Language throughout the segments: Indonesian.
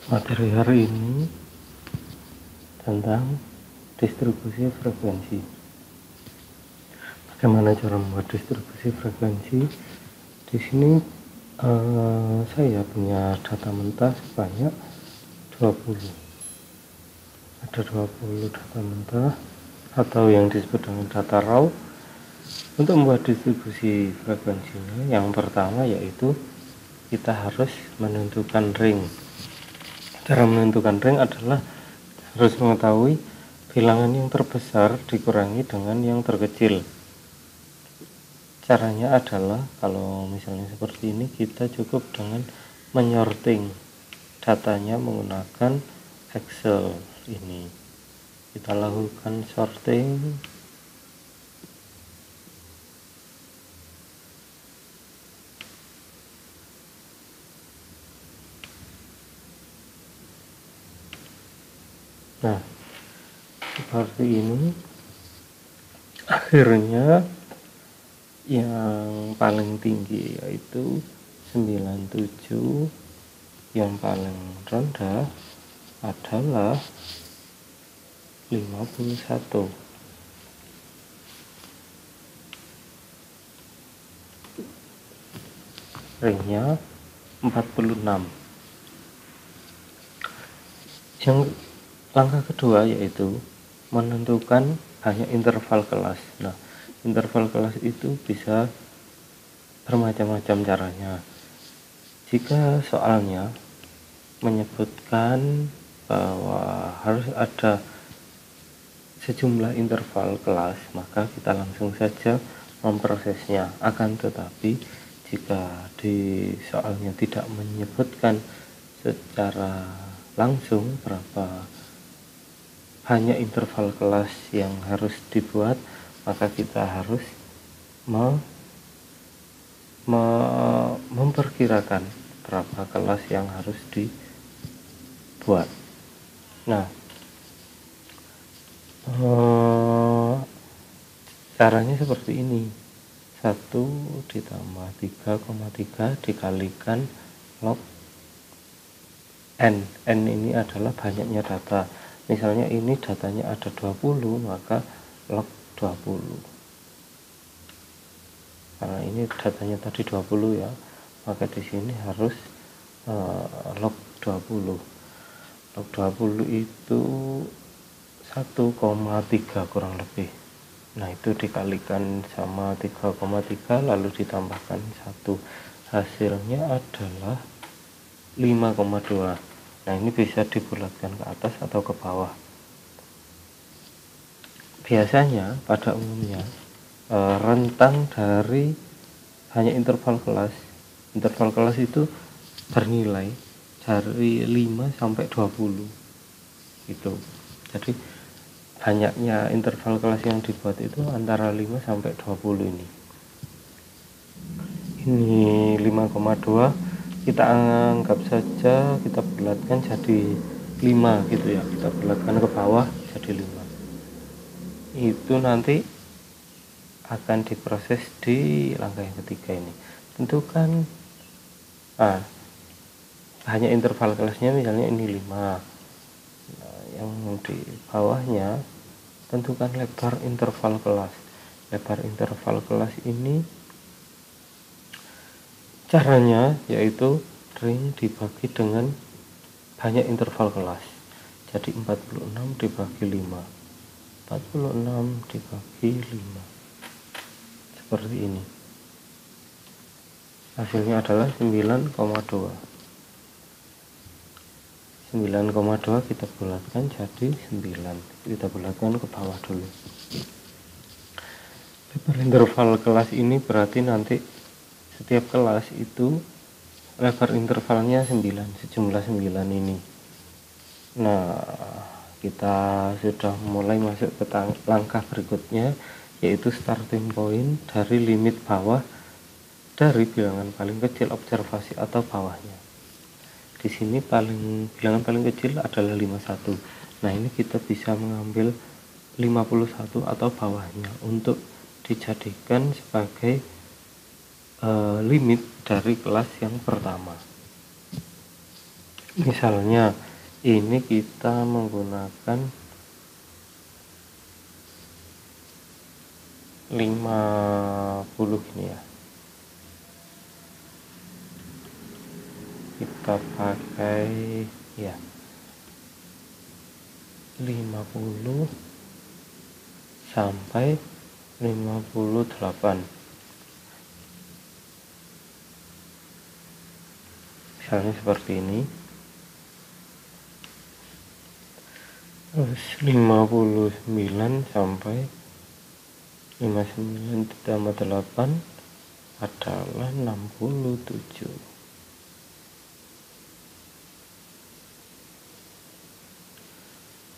Materi hari ini tentang distribusi frekuensi. Bagaimana cara membuat distribusi frekuensi? Di sini saya punya data mentah sebanyak 20. Ada 20 data mentah atau yang disebut dengan data raw. Untuk membuat distribusi frekuensinya, yang pertama yaitu kita harus menentukan ring. Cara menentukan ring adalah harus mengetahui bilangan yang terbesar dikurangi dengan yang terkecil. Caranya adalah kalau misalnya seperti ini, kita cukup dengan menyorting datanya menggunakan Excel ini. Kita lakukan sorting. Nah, seperti ini. Akhirnya yang paling tinggi yaitu 97, yang paling rendah adalah 51. Ringnya 46. Yang langkah kedua yaitu menentukan banyak interval kelas. Nah, interval kelas itu bisa bermacam-macam caranya. Jika soalnya menyebutkan bahwa harus ada sejumlah interval kelas, maka kita langsung saja memprosesnya. Akan tetapi jika di soalnya tidak menyebutkan secara langsung berapa banyak interval kelas yang harus dibuat, maka kita harus memperkirakan berapa kelas yang harus dibuat. Nah, caranya seperti ini. 1 ditambah 3,3 dikalikan log N. N ini adalah banyaknya data. Misalnya ini datanya ada 20, maka log 20. Karena ini datanya tadi 20 ya, maka di sini harus log 20. Log 20 itu 1,3 kurang lebih. Nah, itu dikalikan sama 3,3 lalu ditambahkan 1. Hasilnya adalah 5,2. Nah, ini bisa dibulatkan ke atas atau ke bawah. Biasanya pada umumnya rentang dari hanya interval kelas itu bernilai dari 5 sampai 20 gitu. Jadi banyaknya interval kelas yang dibuat itu antara 5 sampai 20 ini. Ini 5,2, kita anggap saja kita bulatkan jadi 5 gitu ya. Kita bulatkan ke bawah jadi 5. Itu nanti akan diproses di langkah yang ketiga ini. Tentukan hanya interval kelasnya, misalnya ini 5. Nah, yang di bawahnya tentukan lebar interval kelas. Lebar interval kelas ini caranya yaitu ring dibagi dengan banyak interval kelas. Jadi 46 dibagi 5. 46 dibagi 5. Seperti ini. Hasilnya adalah 9,2. 9,2 kita bulatkan jadi 9. Kita bulatkan ke bawah dulu. Lebar interval kelas ini berarti nanti setiap kelas itu lebar intervalnya 9, sejumlah 9 ini. Nah, kita sudah mulai masuk ke langkah berikutnya, yaitu starting point dari limit bawah dari bilangan paling kecil observasi atau bawahnya. Di sini bilangan paling kecil adalah 51. Nah, ini kita bisa mengambil 51 atau bawahnya untuk dijadikan sebagai limit dari kelas yang pertama. Misalnya ini kita menggunakan 50 ini ya, kita pakai ya 50 sampai 58, misalnya seperti ini. Terus 59 sampai 59 ditambah 8 adalah 67.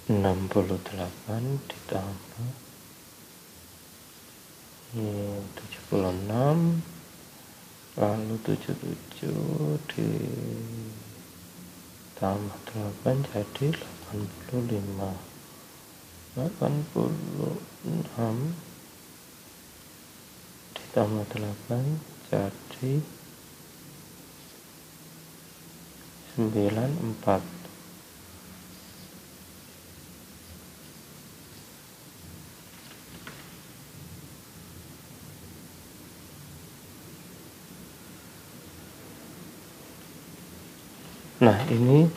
68 ditambah 76, lalu 77 ditambah 8 jadi 85. 86 ditambah 8 jadi 94. Nah, ini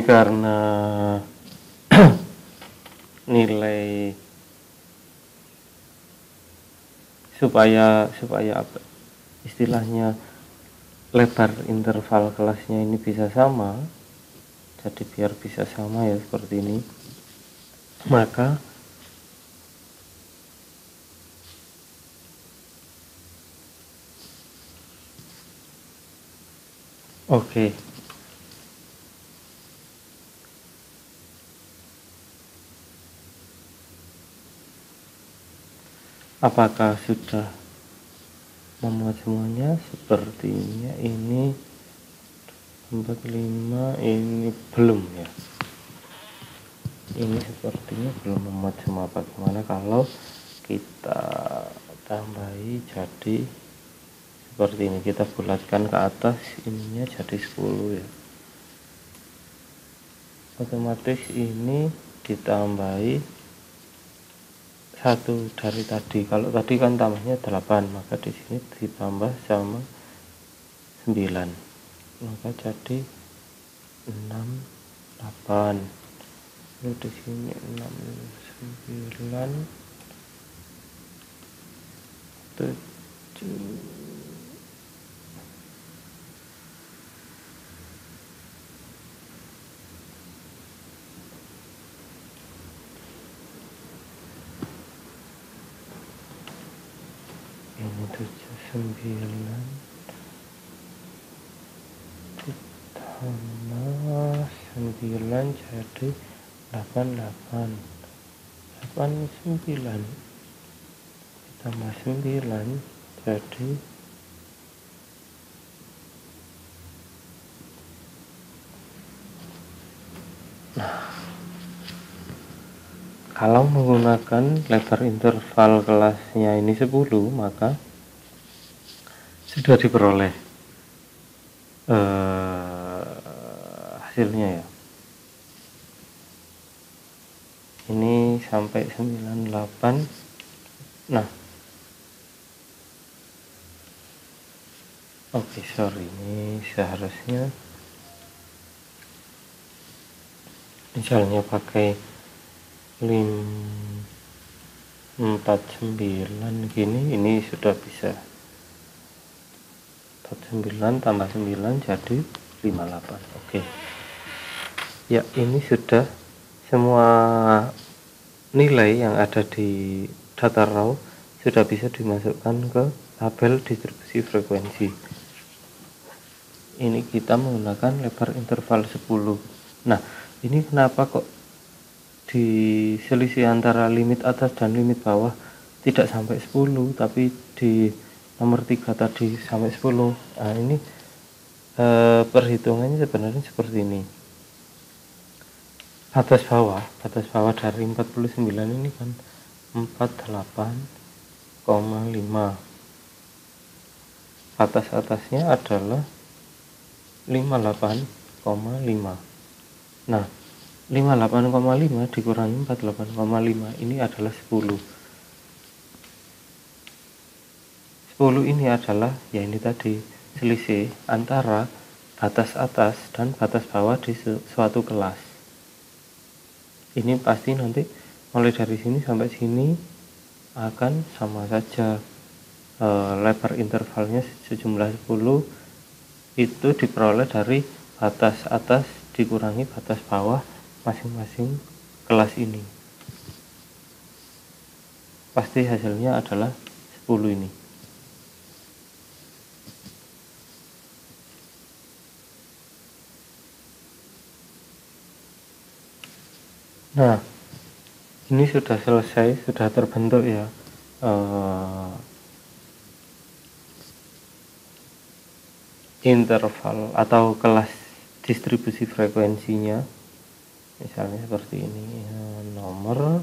karena nilai supaya apa istilahnya, lebar interval kelasnya ini bisa sama. Jadi biar bisa sama ya seperti ini, maka oke. Apakah sudah memuat semuanya? Sepertinya ini 45 ini belum ya. Ini sepertinya belum memuat semua. Bagaimana kalau kita tambahi jadi seperti ini, kita bulatkan ke atas, ininya jadi 10 ya. Otomatis ini ditambahi 1 dari tadi. Kalau tadi kan tambahnya 8, maka di sini ditambah sama 9, maka jadi 6, 8. Lalu di sini 6, 9, 7. Ini 7, 9 ditambah 9 jadi 88. 89 ditambah 9 jadi 9. Kalau menggunakan lebar interval kelasnya ini 10, maka sudah diperoleh hasilnya ya. Ini sampai 98. Nah, oke, sorry, ini seharusnya misalnya pakai 49 gini, ini sudah bisa 49 tambah 9 jadi 58. Oke ya, ini sudah semua nilai yang ada di data raw sudah bisa dimasukkan ke tabel distribusi frekuensi. Ini kita menggunakan lebar interval 10. Nah, ini kenapa kok di selisih antara limit atas dan limit bawah tidak sampai 10, tapi di nomor 3 tadi sampai 10. Nah, ini perhitungannya sebenarnya seperti ini. batas bawah dari 49 ini kan 48,5. Batas atasnya adalah 58,5. Nah, 58,5 dikurangi 48,5 ini adalah 10. 10 ini adalah ya ini tadi selisih antara batas atas dan batas bawah di suatu kelas. Ini pasti nanti mulai dari sini sampai sini akan sama saja, lebar intervalnya sejumlah 10 itu diperoleh dari batas atas dikurangi batas bawah masing-masing kelas ini. Pasti hasilnya adalah 10 ini. Nah, ini sudah selesai, sudah terbentuk ya interval atau kelas distribusi frekuensinya. Misalnya seperti ini, nomor,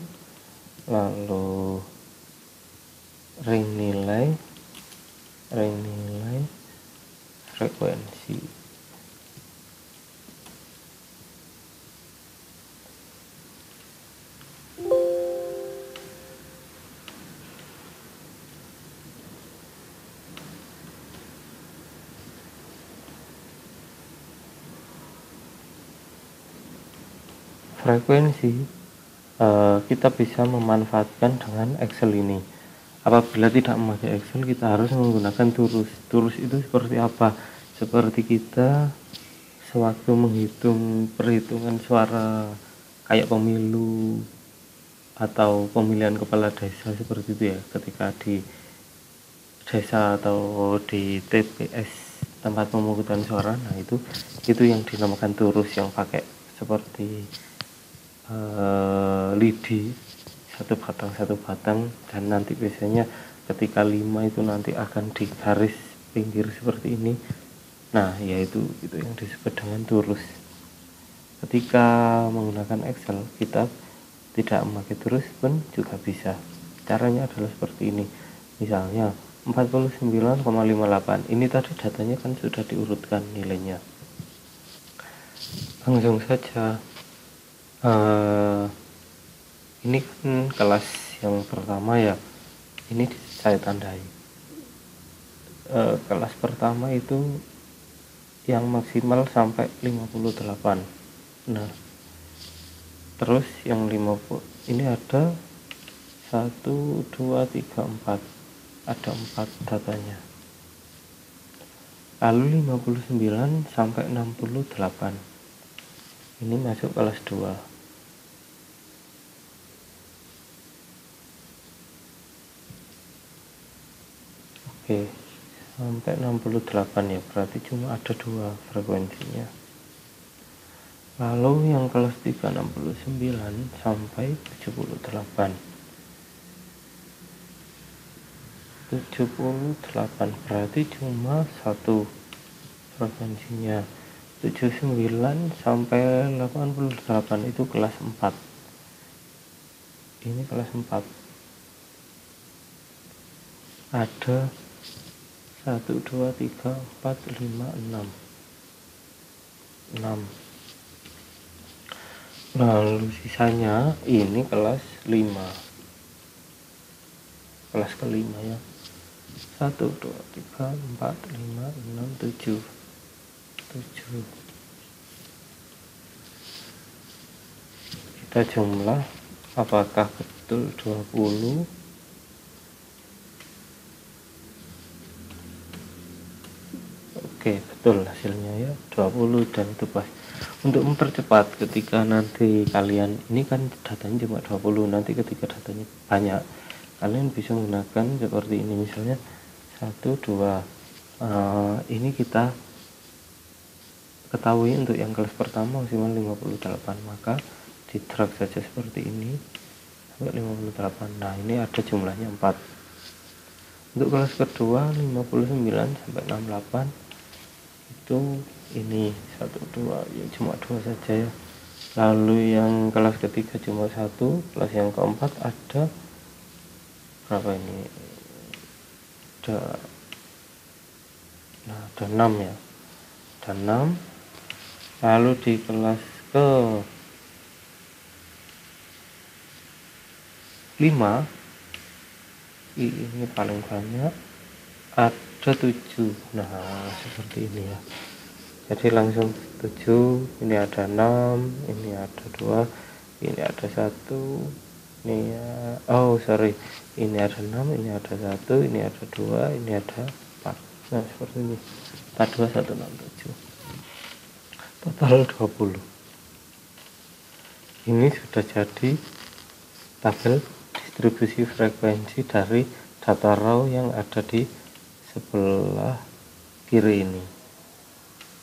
lalu ring nilai frekuensi. Frekuensi kita bisa memanfaatkan dengan Excel ini. Apabila tidak memakai Excel, kita harus menggunakan turus. Turus itu seperti apa? Seperti kita sewaktu menghitung perhitungan suara kayak pemilu atau pemilihan kepala desa seperti itu ya, ketika di desa atau di TPS tempat pemungutan suara. Nah, itu yang dinamakan turus, yang pakai seperti lidi satu batang dan nanti biasanya ketika 5 itu nanti akan di garis pinggir seperti ini. Nah, yaitu itu yang disebut dengan turus. Ketika menggunakan Excel, kita tidak memakai turus pun juga bisa. Caranya adalah seperti ini. Misalnya 49,58. Ini tadi datanya kan sudah diurutkan nilainya. Langsung saja. Ini kan kelas yang pertama ya, ini saya tandai. Kelas pertama itu yang maksimal sampai 58. Nah, terus yang 50 ini ada 1, 2, 3, 4, ada 4 datanya. Lalu 59 sampai 68 ini masuk kelas 2. Oke, sampai 68 ya, berarti cuma ada 2 frekuensinya. Lalu yang kelas 3 69 sampai 78. 78 berarti cuma 1 frekuensinya. 79 sampai 88 itu kelas 4. Ini kelas 4. Ada 1, 2, 3, 4, 5, 6. Lalu sisanya ini kelas 5. Kelas kelima ya. 1, 2, 3, 4, 5, 6, 7. Kita jumlah apakah betul 20? Oke, betul hasilnya ya, 20 dan itu pas. Untuk mempercepat ketika nanti kalian, ini kan datanya cuma 20, nanti ketika datanya banyak, kalian bisa menggunakan seperti ini, misalnya 1, 2. Ini kita ketahui untuk yang kelas pertama maksimal 58, maka di drag saja seperti ini sampai 58. Nah, ini ada jumlahnya 4. Untuk kelas kedua 59 sampai 68 itu ini 1, 2 ya, cuma 2 saja ya. Lalu yang kelas ketiga cuma 1, kelas yang keempat ada berapa ini? Ada 6 ya. Ada 6. Lalu di kelas ke 5 ini paling banyak, ada 7. Nah, seperti ini ya. Jadi langsung 7, ini ada 6, ini ada 2, ini ada 1, ini ya, ini ada 6, ini ada 1, ini ada 2, ini ada 4. Nah, seperti ini. 4, 2, 1, 6, 7. Total 20. Ini sudah jadi tabel distribusi frekuensi dari data raw yang ada di sebelah kiri ini.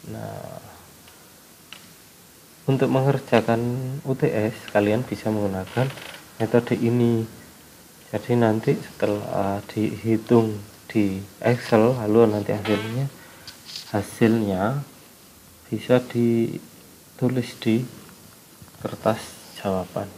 Nah, untuk mengerjakan UTS kalian bisa menggunakan metode ini. Jadi nanti setelah dihitung di Excel, lalu nanti hasilnya bisa ditulis di kertas jawaban.